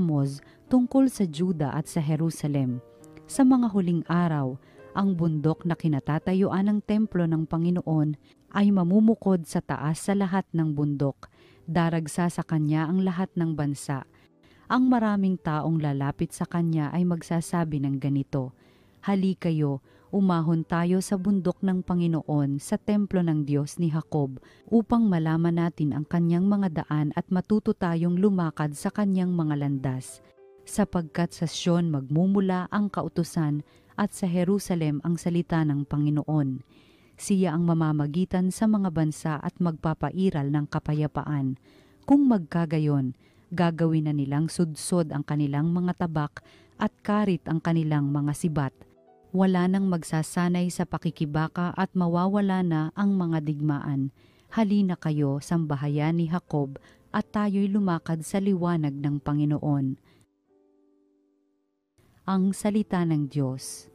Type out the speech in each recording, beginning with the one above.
Amos tungkol sa Juda at sa Jerusalem. Sa mga huling araw, ang bundok na kinatatayuan ng templo ng Panginoon ay mamumukod sa taas sa lahat ng bundok. Daragsa sa kanya ang lahat ng bansa. Ang maraming taong lalapit sa kanya ay magsasabi ng ganito, "Hali kayo, umahon tayo sa bundok ng Panginoon, sa templo ng Diyos ni Jacob, upang malaman natin ang kanyang mga daan at matuto tayong lumakad sa kanyang mga landas. Sapagkat sa Sion magmumula ang kautusan at sa Jerusalem ang salita ng Panginoon. Siya ang mamamagitan sa mga bansa at magpapairal ng kapayapaan. Kung magkagayon, gagawin na nilang sudsod ang kanilang mga tabak at karit ang kanilang mga sibat. Wala nang magsasanay sa pakikibaka at mawawala na ang mga digmaan. Halina kayo, sambahayan ni Jacob, at tayo'y lumakad sa liwanag ng Panginoon." Ang salita ng Diyos.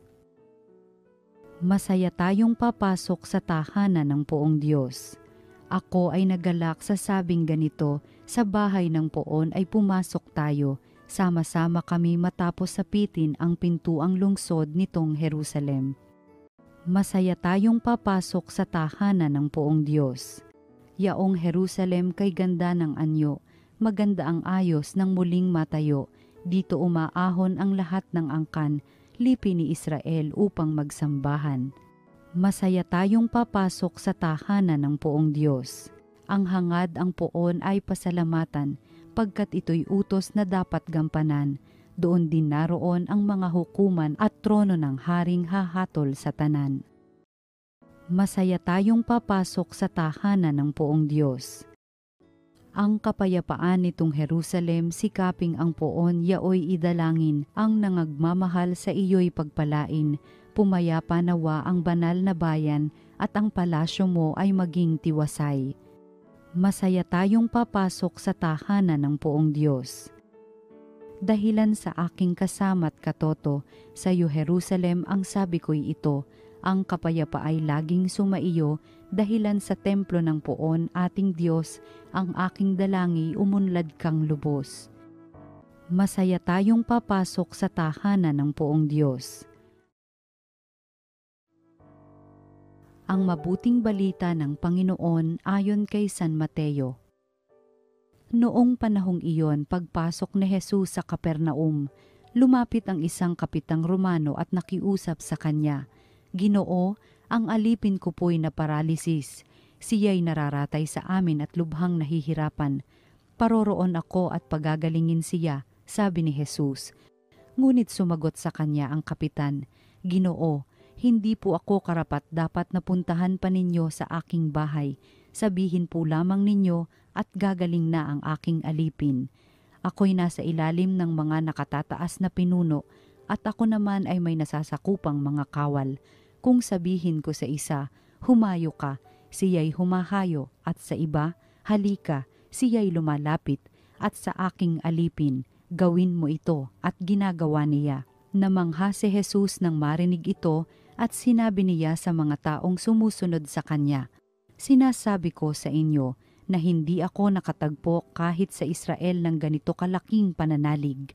Masaya tayong papasok sa tahanan ng Poong Diyos. Ako ay nagalak sa sabing ganito, sa bahay ng Poon ay pumasok tayo, sama-sama kami matapos sapitin ang pintuang lungsod nitong Jerusalem. Masaya tayong papasok sa tahanan ng Poong Diyos. Yaong Jerusalem kay ganda ng anyo, maganda ang ayos ng muling matayo, dito umaahon ang lahat ng angkan, lipi ni Israel upang magsambahan. Masaya tayong papasok sa tahanan ng Poong Diyos. Ang hangad ang Poon ay pasalamatan, pagkat ito'y utos na dapat gampanan. Doon din naroon ang mga hukuman at trono ng haring hahatol sa tanan. Masaya tayong papasok sa tahanan ng Poong Diyos. Ang kapayapaan nitong Jerusalem, sikaping ang Poon, yaoy idalangin, ang nangagmamahal sa iyo'y pagpalain. Pumayapa nawa ang banal na bayan, at ang palasyo mo ay maging tiwasay. Masaya tayong papasok sa tahanan ng Poong Diyos. Dahilan sa aking kasama't katoto, sa iyo Jerusalem ang sabi ko'y ito, ang kapayapa ay laging sumaiyo, dahilan sa templo ng Poon ating Diyos, ang aking dalangi umunlad kang lubos. Masaya tayong papasok sa tahanan ng Poong Diyos. Ang mabuting balita ng Panginoon ayon kay San Mateo. Noong panahong iyon, pagpasok ni Jesus sa Capernaum, lumapit ang isang kapitang Romano at nakiusap sa kanya, "Ginoo, ang alipin ko po'y na paralisis. Siya'y nararatay sa amin at lubhang nahihirapan. Paroroon ako at pagagalingin siya," sabi ni Jesus. Ngunit sumagot sa kanya ang kapitan, "Ginoo, hindi po ako karapat dapat napuntahan pa ninyo sa aking bahay. Sabihin po lamang ninyo at gagaling na ang aking alipin. Ako'y nasa ilalim ng mga nakatataas na pinuno at ako naman ay may nasasakupang mga kawal. Kung sabihin ko sa isa, humayo ka, siya'y humahayo, at sa iba, halika, siya'y lumalapit, at sa aking alipin, gawin mo ito, at ginagawa niya." Namangha si Jesus nang marinig ito at sinabi niya sa mga taong sumusunod sa kanya, "Sinasabi ko sa inyo na hindi ako nakatagpo kahit sa Israel ng ganito kalaking pananalig.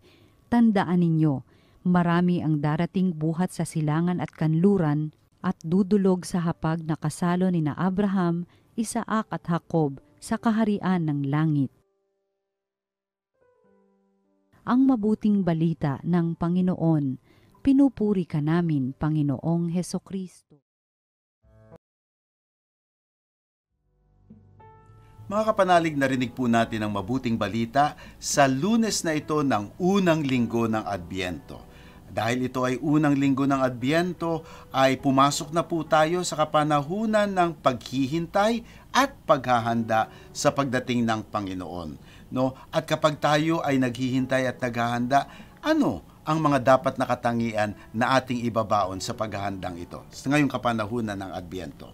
Tandaan ninyo, marami ang darating buhat sa silangan at kanluran at dudulog sa hapag na kasalo ni na Abraham, Isaac at Jacob sa kaharian ng langit." Ang mabuting balita ng Panginoon. Pinupuri ka namin, Panginoong Hesukristo. Mga kapanalig, narinig po natin ang mabuting balita sa Lunes na ito ng unang linggo ng Adbyento. Dahil ito ay unang linggo ng Adbyento, ay pumasok na po tayo sa kapanahunan ng paghihintay at paghahanda sa pagdating ng Panginoon. No? At kapag tayo ay naghihintay at naghahanda, ano ang mga dapat na katangian na ating ibabaon sa paghahandang ito sa ngayong kapanahunan ng Adbyento?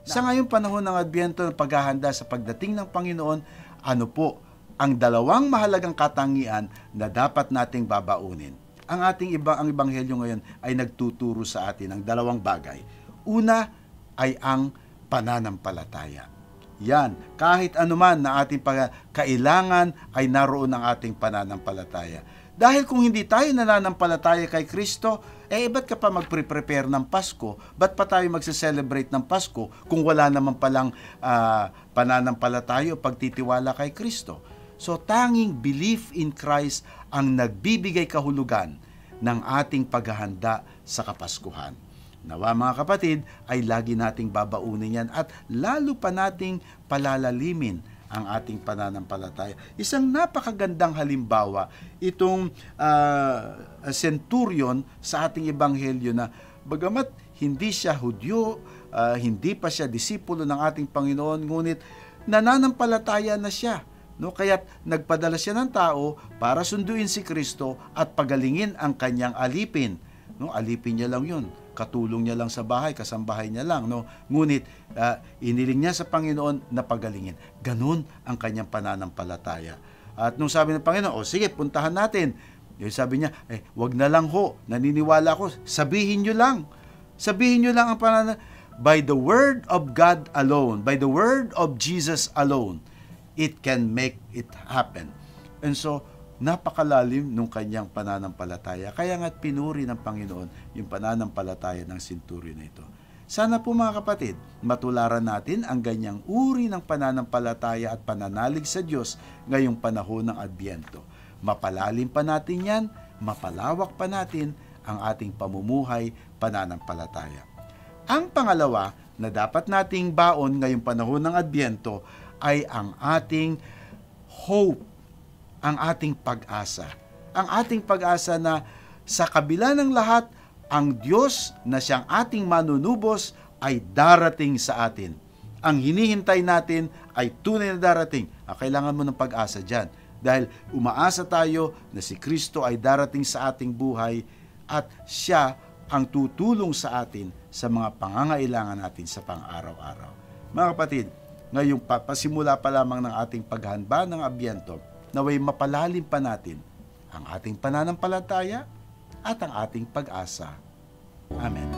Sa ngayong panahon ng Adbyento, ng paghahanda sa pagdating ng Panginoon, ano po ang dalawang mahalagang katangian na dapat nating babaunin? Ang ebanghelyo ngayon ay nagtuturo sa atin ng dalawang bagay. Una ay ang pananampalataya. Yan, kahit anuman na ating kailangan ay naroon ang ating pananampalataya. Dahil kung hindi tayo nananampalataya kay Kristo, ba't ka pa magpre-prepare ng Pasko? Ba't pa tayo magse-celebrate ng Pasko kung wala naman palang pananampalataya o pagtitiwala kay Kristo? So tanging belief in Christ ang nagbibigay kahulugan ng ating paghahanda sa Kapaskuhan. Nawa mga kapatid ay lagi nating babaunin yan at lalo pa nating palalalimin ang ating pananampalataya. Isang napakagandang halimbawa, itong centurion sa ating ebanghelyo na bagamat hindi siya Hudyo, hindi pa siya disipulo ng ating Panginoon, ngunit nananampalataya na siya. No, kaya't nagpadala siya ng tao para sunduin si Kristo at pagalingin ang kanyang alipin. No, alipin niya lang yun. Katulong niya lang sa bahay, kasambahay niya lang. No? Ngunit, iniling niya sa Panginoon na pagalingin. Ganun ang kanyang pananampalataya. At nung sabi ng Panginoon, sige, puntahan natin. Yung sabi niya, wag na lang ho, naniniwala ko, sabihin niyo lang. Sabihin niyo lang ang by the word of God alone, by the word of Jesus alone, it can make it happen. And so, napakalalim nung kanyang pananampalataya. Kaya nga't pinuri ng Panginoon yung pananampalataya ng centurion na ito. Sana po mga kapatid, matularan natin ang ganyang uri ng pananampalataya at pananalig sa Diyos ngayong panahon ng Adbyento. Mapalalim pa natin yan, mapalawak pa natin ang ating pamumuhay pananampalataya. Ang pangalawa na dapat nating baon ngayong panahon ng Adbyento ay ang ating hope, ang ating pag-asa. Ang ating pag-asa na sa kabila ng lahat, ang Diyos na siyang ating manunubos ay darating sa atin. Ang hinihintay natin ay tunay na darating. Kailangan mo ng pag-asa dyan. Dahil umaasa tayo na si Kristo ay darating sa ating buhay at siya ang tutulong sa atin sa mga pangangailangan natin sa pang-araw-araw. Mga kapatid, ngayong pasimula pa lamang ng ating paghahanda ng Adbyento, naway mapalalim pa natin ang ating pananampalataya at ang ating pag-asa. Amen.